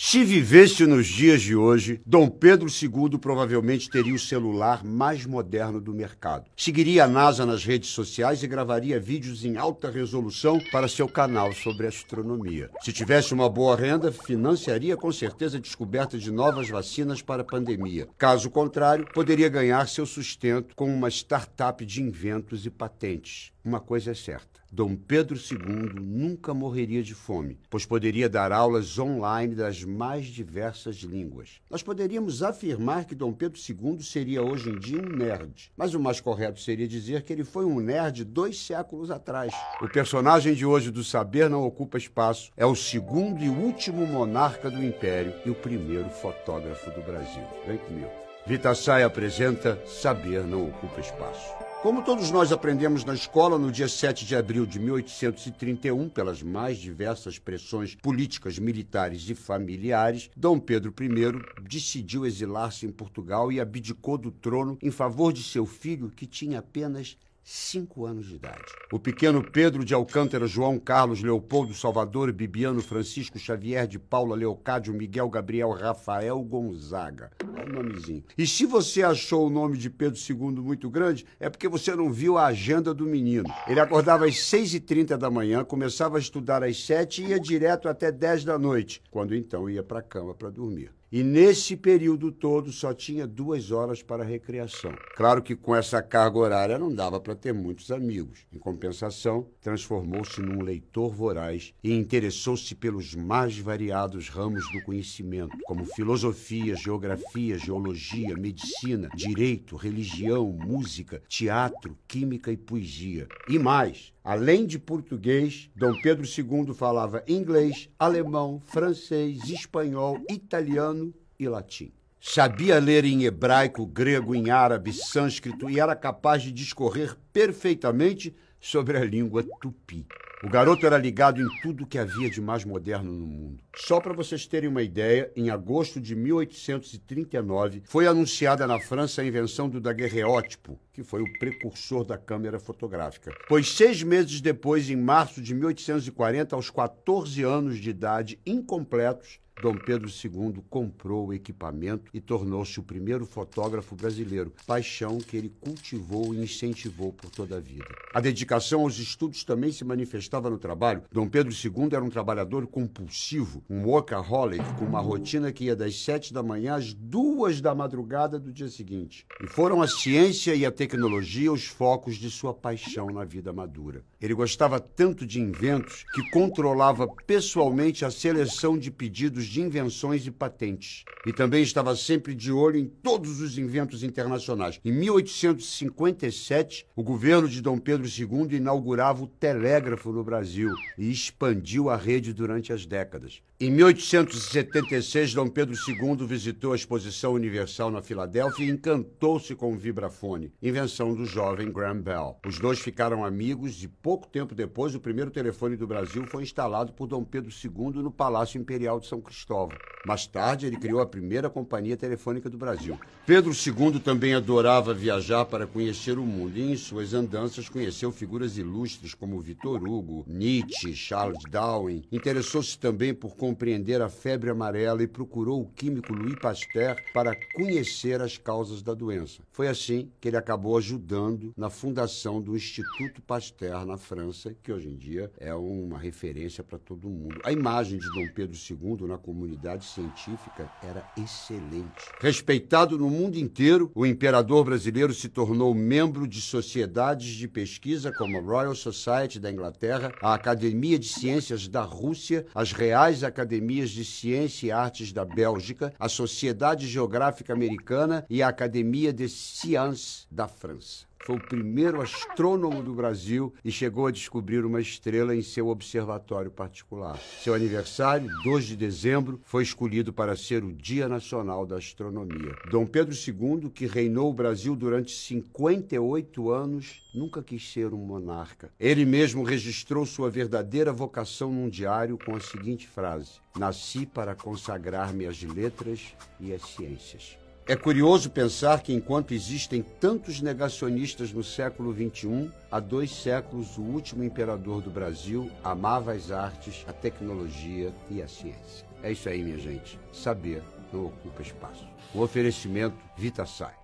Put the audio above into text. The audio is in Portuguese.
Se vivesse nos dias de hoje, Dom Pedro II provavelmente teria o celular mais moderno do mercado. Seguiria a NASA nas redes sociais e gravaria vídeos em alta resolução para seu canal sobre astronomia. Se tivesse uma boa renda, financiaria com certeza a descoberta de novas vacinas para a pandemia. Caso contrário, poderia ganhar seu sustento com uma startup de inventos e patentes. Uma coisa é certa, Dom Pedro II nunca morreria de fome, pois poderia dar aulas online das mais diversas línguas. Nós poderíamos afirmar que Dom Pedro II seria hoje em dia um nerd, mas o mais correto seria dizer que ele foi um nerd 2 séculos atrás. O personagem de hoje do Saber Não Ocupa Espaço é o segundo e último monarca do Império e o primeiro fotógrafo do Brasil. Vem comigo. Vitasai apresenta Saber Não Ocupa Espaço. Como todos nós aprendemos na escola, no dia 7 de abril de 1831, pelas mais diversas pressões políticas, militares e familiares, Dom Pedro I decidiu exilar-se em Portugal e abdicou do trono em favor de seu filho, que tinha apenas 5 anos de idade. O pequeno Pedro de Alcântara, João Carlos, Leopoldo, Salvador, Bibiano, Francisco Xavier de Paula, Leocádio, Miguel, Gabriel, Rafael, Gonzaga. Olha o nomezinho. E se você achou o nome de Pedro II muito grande, é porque você não viu a agenda do menino. Ele acordava às 6h30 da manhã, começava a estudar às 7 e ia direto até 10 da noite, quando então ia para a cama para dormir. E nesse período todo só tinha 2 horas para recreação. Claro que com essa carga horária não dava para ter muitos amigos. Em compensação, transformou-se num leitor voraz e interessou-se pelos mais variados ramos do conhecimento, como filosofia, geografia, geologia, medicina, direito, religião, música, teatro, química e poesia. E mais, além de português, Dom Pedro II falava inglês, alemão, francês, espanhol, italiano e latim. Sabia ler em hebraico, grego, em árabe, sânscrito e era capaz de discorrer perfeitamente sobre a língua tupi. O garoto era ligado em tudo que havia de mais moderno no mundo. Só para vocês terem uma ideia, em agosto de 1839, foi anunciada na França a invenção do daguerreótipo, que foi o precursor da câmera fotográfica. Pois 6 meses depois, em março de 1840, aos 14 anos de idade incompletos, Dom Pedro II comprou o equipamento e tornou-se o primeiro fotógrafo brasileiro, paixão que ele cultivou e incentivou por toda a vida. A dedicação aos estudos também se manifestava no trabalho. Dom Pedro II era um trabalhador compulsivo, um workaholic, com uma rotina que ia das 7 da manhã às 2 da madrugada do dia seguinte. E foram a ciência e a tecnologia os focos de sua paixão na vida madura. Ele gostava tanto de inventos que controlava pessoalmente a seleção de pedidos de invenções e patentes. E também estava sempre de olho em todos os inventos internacionais. Em 1857, o governo de Dom Pedro II inaugurava o telégrafo no Brasil e expandiu a rede durante as décadas. Em 1876, Dom Pedro II visitou a Exposição Universal na Filadélfia e encantou-se com o vibrafone, invenção do jovem Graham Bell. Os dois ficaram amigos e pouco tempo depois o primeiro telefone do Brasil foi instalado por Dom Pedro II no Palácio Imperial de São Cristóvão. Mais tarde, ele criou a primeira companhia telefônica do Brasil. Pedro II também adorava viajar para conhecer o mundo e em suas andanças conheceu figuras ilustres como Victor Hugo, Nietzsche, Charles Darwin. Interessou-se também por compreender a febre amarela e procurou o químico Louis Pasteur para conhecer as causas da doença. Foi assim que ele acabou ajudando na fundação do Instituto Pasteur na França, que hoje em dia é uma referência para todo mundo. A imagem de Dom Pedro II na comunidade científica era excelente. Respeitado no mundo inteiro, o imperador brasileiro se tornou membro de sociedades de pesquisa como a Royal Society da Inglaterra, a Academia de Ciências da Rússia, as Reais Academias de Ciência e Artes da Bélgica, a Sociedade Geográfica Americana e a Academia de Sciences da França. Foi o primeiro astrônomo do Brasil e chegou a descobrir uma estrela em seu observatório particular. Seu aniversário, 2 de dezembro, foi escolhido para ser o Dia Nacional da Astronomia. Dom Pedro II, que reinou o Brasil durante 58 anos, nunca quis ser um monarca. Ele mesmo registrou sua verdadeira vocação num diário com a seguinte frase: "Nasci para consagrar-me às letras e às ciências." É curioso pensar que, enquanto existem tantos negacionistas no século XXI, há 2 séculos o último imperador do Brasil amava as artes, a tecnologia e a ciência. É isso aí, minha gente. Saber não ocupa espaço. O oferecimento VitaSai.